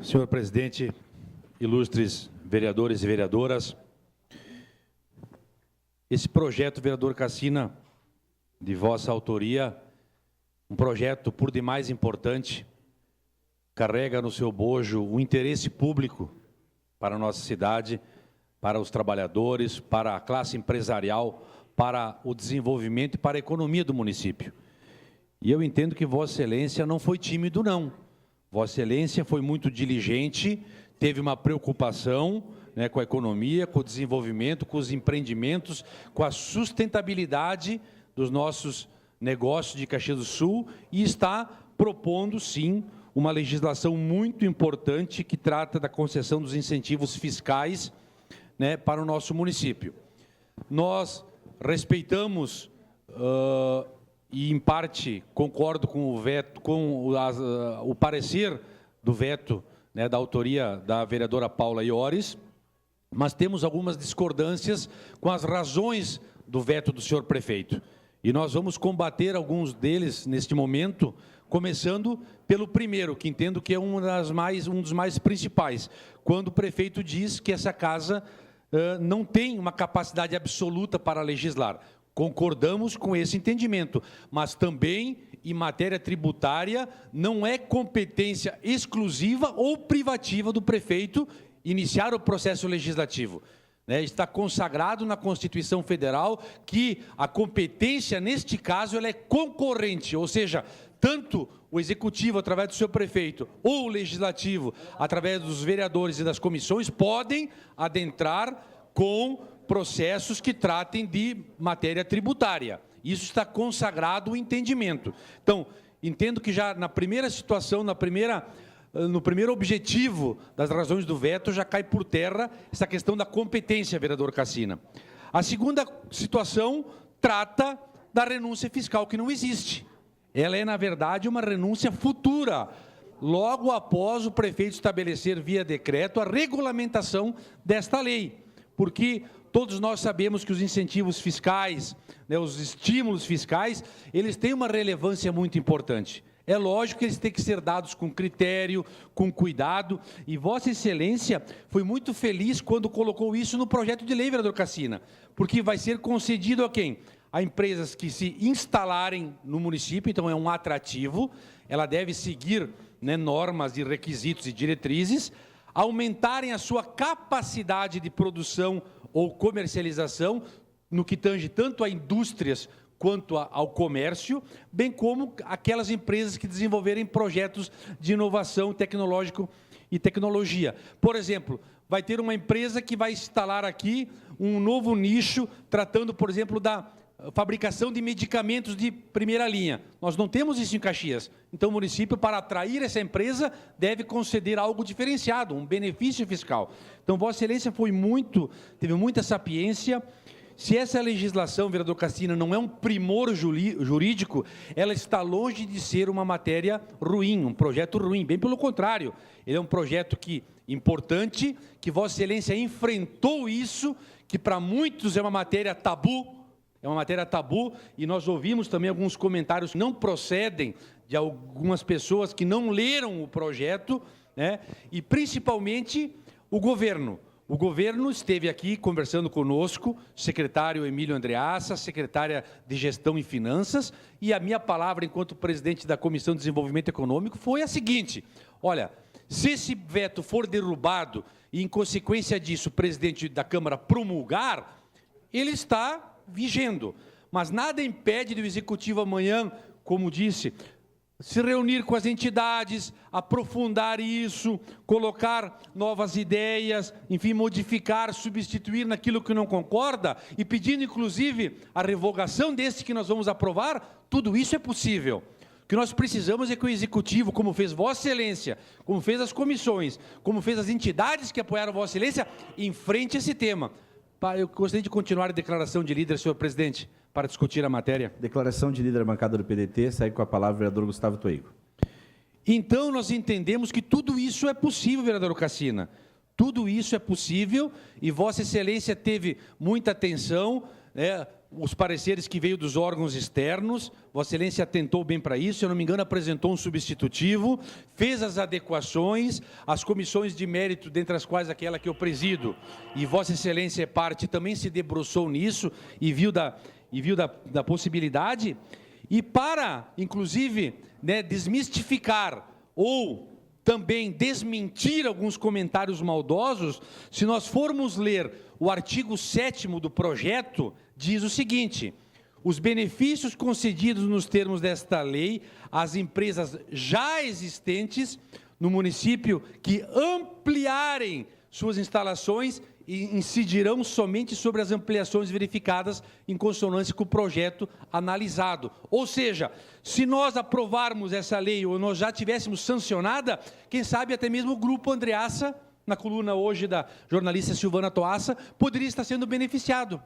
Senhor presidente, ilustres vereadores e vereadoras, esse projeto, vereador Cassina, de vossa autoria, um projeto por demais importante, carrega no seu bojo o interesse público para a nossa cidade, para os trabalhadores, para a classe empresarial, para o desenvolvimento e para a economia do município. E eu entendo que Vossa Excelência não foi tímido, não. Vossa Excelência foi muito diligente, teve uma preocupação, né, com a economia, com o desenvolvimento, com os empreendimentos, com a sustentabilidade dos nossos negócios de Caxias do Sul e está propondo, sim, uma legislação muito importante que trata da concessão dos incentivos fiscais, né, para o nosso município. Nós respeitamos e, em parte, concordo com o veto, com o parecer do veto, né, da autoria da vereadora Paula Iores, mas temos algumas discordâncias com as razões do veto do senhor prefeito. E nós vamos combater alguns deles neste momento, começando pelo primeiro, que entendo que é um dos mais principais, quando o prefeito diz que essa casa não tem uma capacidade absoluta para legislar. Concordamos com esse entendimento, mas também, em matéria tributária, não é competência exclusiva ou privativa do prefeito iniciar o processo legislativo. Está consagrado na Constituição Federal que a competência, neste caso, ela é concorrente, ou seja, tanto o Executivo, através do seu prefeito, ou o Legislativo, através dos vereadores e das comissões, podem adentrar com processos que tratem de matéria tributária. Isso está consagrado o entendimento. Então, entendo que já na primeira situação, no primeiro objetivo das razões do veto, já cai por terra essa questão da competência, vereador Cassina. A segunda situação trata da renúncia fiscal, que não existe. Ela é, na verdade, uma renúncia futura, logo após o prefeito estabelecer via decreto a regulamentação desta lei, porque todos nós sabemos que os incentivos fiscais, né, os estímulos fiscais, eles têm uma relevância muito importante. É lógico que eles têm que ser dados com critério, com cuidado, e Vossa Excelência foi muito feliz quando colocou isso no projeto de lei, vereador Cassina, porque vai ser concedido a quem? A empresas que se instalarem no município, então é um atrativo, ela deve seguir, né, normas e requisitos e diretrizes, aumentarem a sua capacidade de produção ou comercialização, no que tange tanto a indústrias quanto ao comércio, bem como aquelas empresas que desenvolverem projetos de inovação tecnológico e tecnologia. Por exemplo, vai ter uma empresa que vai instalar aqui um novo nicho, tratando, por exemplo, da fabricação de medicamentos de primeira linha. Nós não temos isso em Caxias. Então, o município, para atrair essa empresa, deve conceder algo diferenciado, um benefício fiscal. Então, Vossa Excelência teve muita sapiência. Se essa legislação, vereador Cassina, não é um primor jurídico, ela está longe de ser uma matéria ruim, um projeto ruim. Bem pelo contrário, ele é um projeto importante, que Vossa Excelência enfrentou isso, que para muitos é uma matéria tabu, e nós ouvimos também alguns comentários que não procedem de algumas pessoas que não leram o projeto, né? E principalmente o governo. O governo esteve aqui conversando conosco, secretário Emílio Andreassa, secretária de Gestão e Finanças, e a minha palavra enquanto presidente da Comissão de Desenvolvimento Econômico foi a seguinte: olha, se esse veto for derrubado e, em consequência disso, o presidente da Câmara promulgar, ele está vigendo, mas nada impede do Executivo amanhã, como disse, se reunir com as entidades, aprofundar isso, colocar novas ideias, enfim, modificar, substituir naquilo que não concorda e pedindo, inclusive, a revogação desse que nós vamos aprovar. Tudo isso é possível. O que nós precisamos é que o Executivo, como fez Vossa Excelência, como fez as comissões, como fez as entidades que apoiaram Vossa Excelência, enfrente esse tema. Eu gostaria de continuar a declaração de líder, senhor presidente, para discutir a matéria. Declaração de líder da bancada do PDT, segue com a palavra o vereador Gustavo Toigo. Então, nós entendemos que tudo isso é possível, vereador Cassina. Tudo isso é possível e Vossa Excelência teve muita atenção, né, os pareceres que veio dos órgãos externos, Vossa Excelência atentou bem para isso, se eu não me engano, apresentou um substitutivo, fez as adequações, as comissões de mérito, dentre as quais aquela que eu presido, e Vossa Excelência é parte, também se debruçou nisso e viu da possibilidade, e para, inclusive, né, desmistificar ou também desmentir alguns comentários maldosos, se nós formos ler o artigo 7º do projeto, diz o seguinte: os benefícios concedidos nos termos desta lei às empresas já existentes no município que ampliarem suas instalações e incidirão somente sobre as ampliações verificadas em consonância com o projeto analisado. Ou seja, se nós aprovarmos essa lei ou nós já tivéssemos sancionada, quem sabe até mesmo o Grupo Andreassa, na coluna hoje da jornalista Silvana Toassa, poderia estar sendo beneficiado.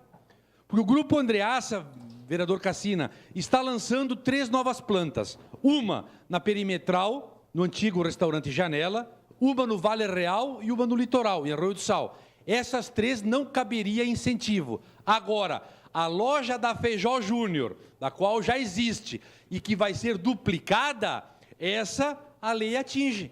Porque o Grupo Andreassa, vereador Cassina, está lançando 3 novas plantas. Uma na Perimetral, no antigo restaurante Janela, uma no Vale Real e uma no Litoral, em Arroio do Sal. Essas 3 não caberia incentivo. Agora, a loja da Feijó Júnior, da qual já existe e que vai ser duplicada, essa a lei atinge.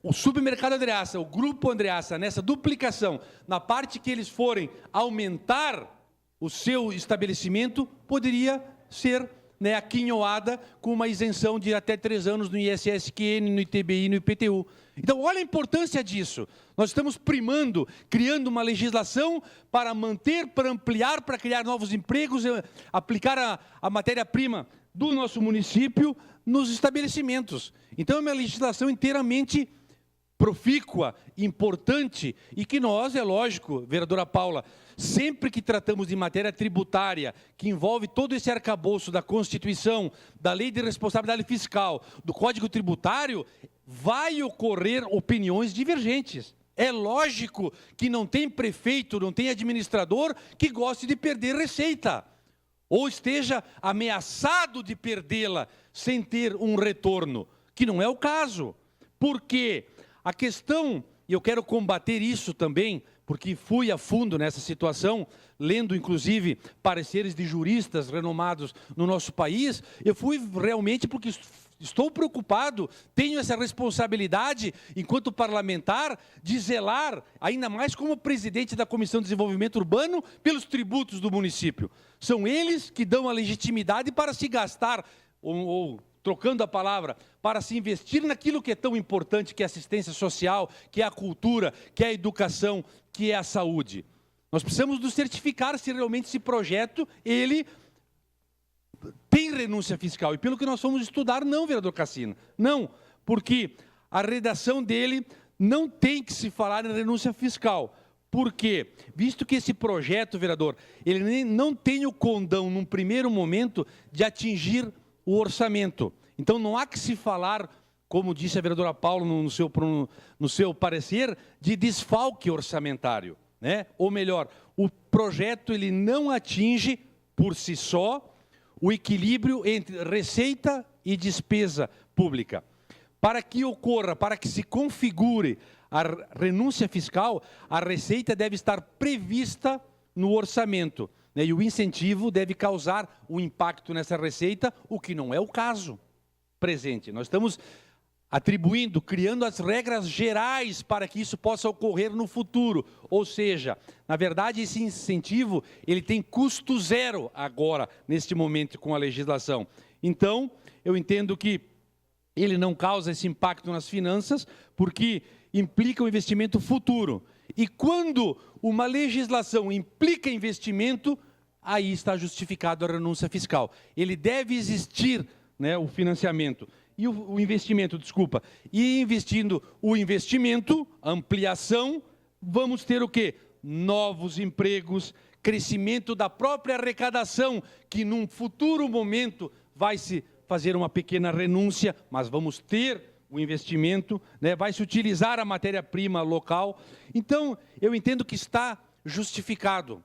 O supermercado Andreassa, o Grupo Andreassa, nessa duplicação, na parte que eles forem aumentar o seu estabelecimento, poderia ser, né, aquinhoada com uma isenção de até 3 anos no ISSQN, no ITBI e no IPTU. Então, olha a importância disso. Nós estamos primando, criando uma legislação para manter, para ampliar, para criar novos empregos, aplicar a matéria-prima do nosso município nos estabelecimentos. Então, é uma legislação inteiramente profícua, importante, e que nós, é lógico, vereadora Paula, sempre que tratamos de matéria tributária, que envolve todo esse arcabouço da Constituição, da Lei de Responsabilidade Fiscal, do Código Tributário, vai ocorrer opiniões divergentes. É lógico que não tem prefeito, não tem administrador que goste de perder receita, ou esteja ameaçado de perdê-la sem ter um retorno, que não é o caso. Porque a questão, e eu quero combater isso também, porque fui a fundo nessa situação, lendo inclusive pareceres de juristas renomados no nosso país, eu fui realmente porque estou preocupado, tenho essa responsabilidade, enquanto parlamentar, de zelar, ainda mais como presidente da Comissão de Desenvolvimento Urbano, pelos tributos do município. São eles que dão a legitimidade para se gastar, ou trocando a palavra, para se investir naquilo que é tão importante, que é a assistência social, que é a cultura, que é a educação, que é a saúde. Nós precisamos nos certificar se realmente esse projeto, ele tem renúncia fiscal. E pelo que nós fomos estudar, não, vereador Cassina. Não, porque a redação dele não tem que se falar em renúncia fiscal. Por quê? Visto que esse projeto, vereador, ele não tem o condão, num primeiro momento, de atingir o orçamento. Então, não há que se falar, como disse a vereadora Paula no seu parecer, de desfalque orçamentário, né? Ou melhor, o projeto ele não atinge, por si só, o equilíbrio entre receita e despesa pública. Para que ocorra, para que se configure a renúncia fiscal, a receita deve estar prevista no orçamento, né? E o incentivo deve causar um impacto nessa receita, o que não é o caso presente. Nós estamos atribuindo, criando as regras gerais para que isso possa ocorrer no futuro. Ou seja, na verdade, esse incentivo ele tem custo zero agora, neste momento, com a legislação. Então, eu entendo que ele não causa esse impacto nas finanças, porque implica um investimento futuro. E quando uma legislação implica investimento, aí está justificado a renúncia fiscal. Ele deve existir, né, o financiamento. E o investimento, desculpa. E investindo o investimento, ampliação, vamos ter o quê? Novos empregos, crescimento da própria arrecadação, que num futuro momento vai se fazer uma pequena renúncia, mas vamos ter o investimento, né? Vai se utilizar a matéria-prima local. Então, eu entendo que está justificado.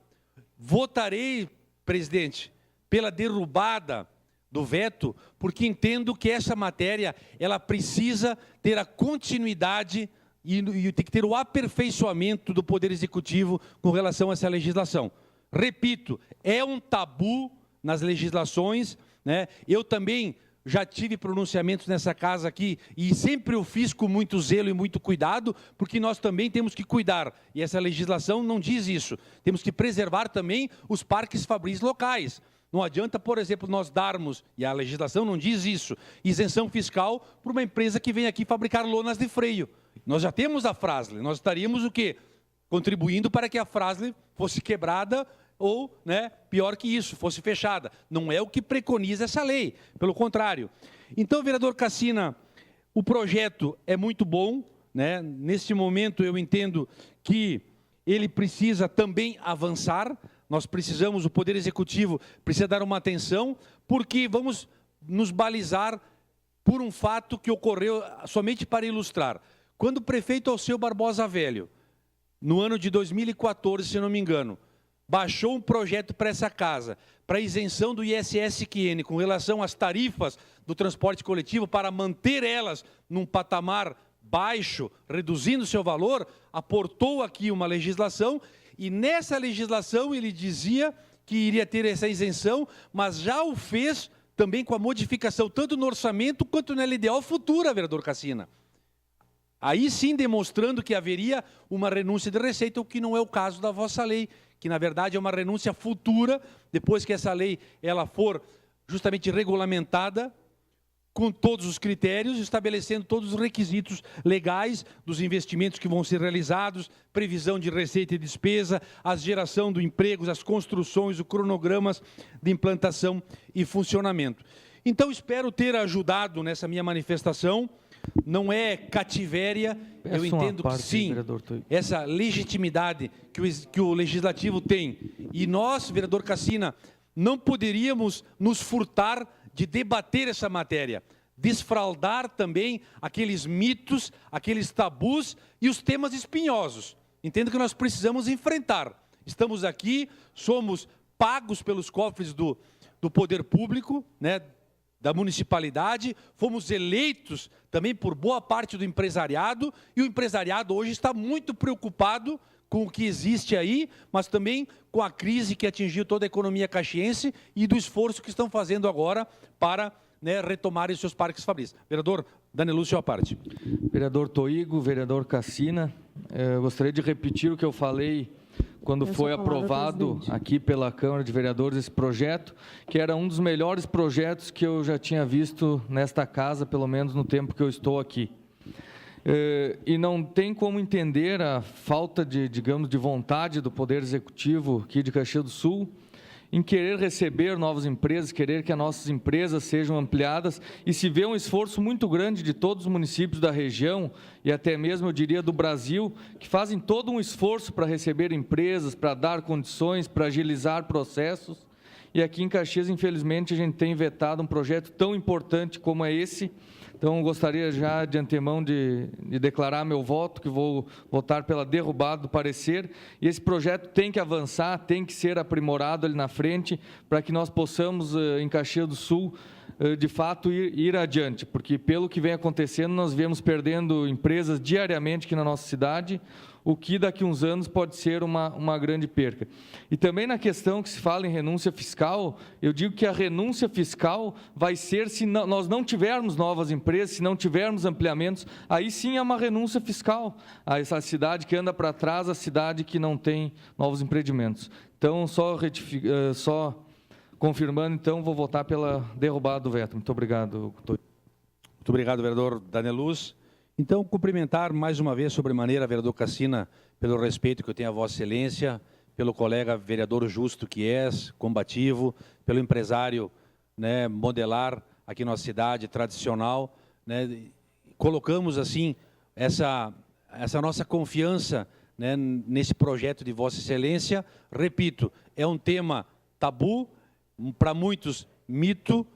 Votarei, presidente, pela derrubada do veto, porque entendo que essa matéria ela precisa ter a continuidade e tem que ter o aperfeiçoamento do Poder Executivo com relação a essa legislação. Repito, é um tabu nas legislações, né? Eu também já tive pronunciamentos nessa casa aqui e sempre eu fiz com muito zelo e muito cuidado, porque nós também temos que cuidar, e essa legislação não diz isso, temos que preservar também os parques fabris locais. Não adianta, por exemplo, nós darmos, e a legislação não diz isso, isenção fiscal para uma empresa que vem aqui fabricar lonas de freio. Nós já temos a Fras-le, nós estaríamos o quê? Contribuindo para que a Fras-le fosse quebrada ou, né, pior que isso, fosse fechada. Não é o que preconiza essa lei, pelo contrário. Então, vereador Cassina, o projeto é muito bom, né? Neste momento eu entendo que ele precisa também avançar, nós precisamos, o Poder Executivo precisa dar uma atenção, porque vamos nos balizar por um fato que ocorreu, somente para ilustrar. Quando o prefeito Alceu Barbosa Velho, no ano de 2014, se não me engano, baixou um projeto para essa casa, para isenção do ISS-QN com relação às tarifas do transporte coletivo, para manter elas num patamar baixo, reduzindo seu valor, aportou aqui uma legislação, e nessa legislação ele dizia que iria ter essa isenção, mas já o fez também com a modificação, tanto no orçamento quanto na LDO futura, vereador Cassina. Aí sim demonstrando que haveria uma renúncia de receita, o que não é o caso da vossa lei, que na verdade é uma renúncia futura, depois que essa lei ela for justamente regulamentada, com todos os critérios, estabelecendo todos os requisitos legais dos investimentos que vão ser realizados, previsão de receita e despesa, a geração do emprego, as construções, os cronogramas de implantação e funcionamento. Então, espero ter ajudado nessa minha manifestação. Não é cativéria, eu entendo que sim, essa legitimidade que o Legislativo tem. E nós, vereador Cassina, não poderíamos nos furtar de debater essa matéria, desfraldar também aqueles mitos, aqueles tabus e os temas espinhosos. Entendo que nós precisamos enfrentar. Estamos aqui, somos pagos pelos cofres do poder público, né, da municipalidade, fomos eleitos também por boa parte do empresariado, e o empresariado hoje está muito preocupado com o que existe aí, mas também com a crise que atingiu toda a economia caxiense e do esforço que estão fazendo agora para, né, retomarem seus parques fabris. Vereador Danelúcio, à parte. Vereador Toigo, vereador Cassina, eu gostaria de repetir o que eu falei quando foi aprovado aqui pela Câmara de Vereadores esse projeto, que era um dos melhores projetos que eu já tinha visto nesta casa, pelo menos no tempo que eu estou aqui. E não tem como entender a falta de, digamos, de vontade do Poder Executivo aqui de Caxias do Sul em querer receber novas empresas, querer que as nossas empresas sejam ampliadas, e se vê um esforço muito grande de todos os municípios da região, e até mesmo, eu diria, do Brasil, que fazem todo um esforço para receber empresas, para dar condições, para agilizar processos, e aqui em Caxias, infelizmente, a gente tem vetado um projeto tão importante como é esse. Então, gostaria já de antemão de declarar meu voto, que vou votar pela derrubada do parecer, e esse projeto tem que avançar, tem que ser aprimorado ali na frente, para que nós possamos, em Caxias do Sul, de fato, ir adiante, porque pelo que vem acontecendo, nós vemos perdendo empresas diariamente aqui na nossa cidade, o que daqui a uns anos pode ser uma grande perca. E também na questão que se fala em renúncia fiscal, eu digo que a renúncia fiscal vai ser se nós não tivermos novas empresas, se não tivermos ampliamentos, aí sim é uma renúncia fiscal. Essa cidade que anda para trás, a cidade que não tem novos empreendimentos. Então, só confirmando, então, vou votar pela derrubada do veto. Muito obrigado. Muito obrigado, vereador Daneluz. Então, cumprimentar mais uma vez, sobremaneira, vereador Cassina, pelo respeito que eu tenho a Vossa Excelência, pelo colega vereador justo que és, combativo, pelo empresário, né, modelar aqui na nossa cidade, tradicional, né, colocamos, assim, essa nossa confiança, né, nesse projeto de Vossa Excelência. Repito, é um tema tabu, para muitos, mito,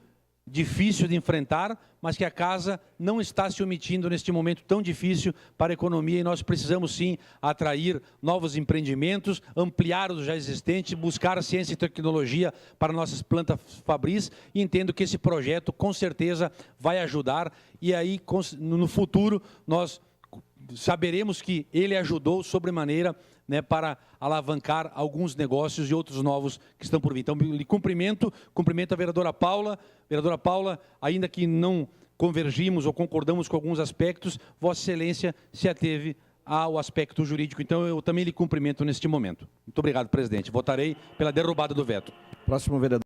difícil de enfrentar, mas que a casa não está se omitindo neste momento tão difícil para a economia, e nós precisamos sim atrair novos empreendimentos, ampliar os já existentes, buscar ciência e tecnologia para nossas plantas fabris, e entendo que esse projeto com certeza vai ajudar, e aí no futuro nós saberemos que ele ajudou sobremaneira, né, para alavancar alguns negócios e outros novos que estão por vir. Então, lhe cumprimento a vereadora Paula. Vereadora Paula, ainda que não convergimos ou concordamos com alguns aspectos, Vossa Excelência se ateve ao aspecto jurídico. Então, eu também lhe cumprimento neste momento. Muito obrigado, presidente. Votarei pela derrubada do veto. Próximo vereador.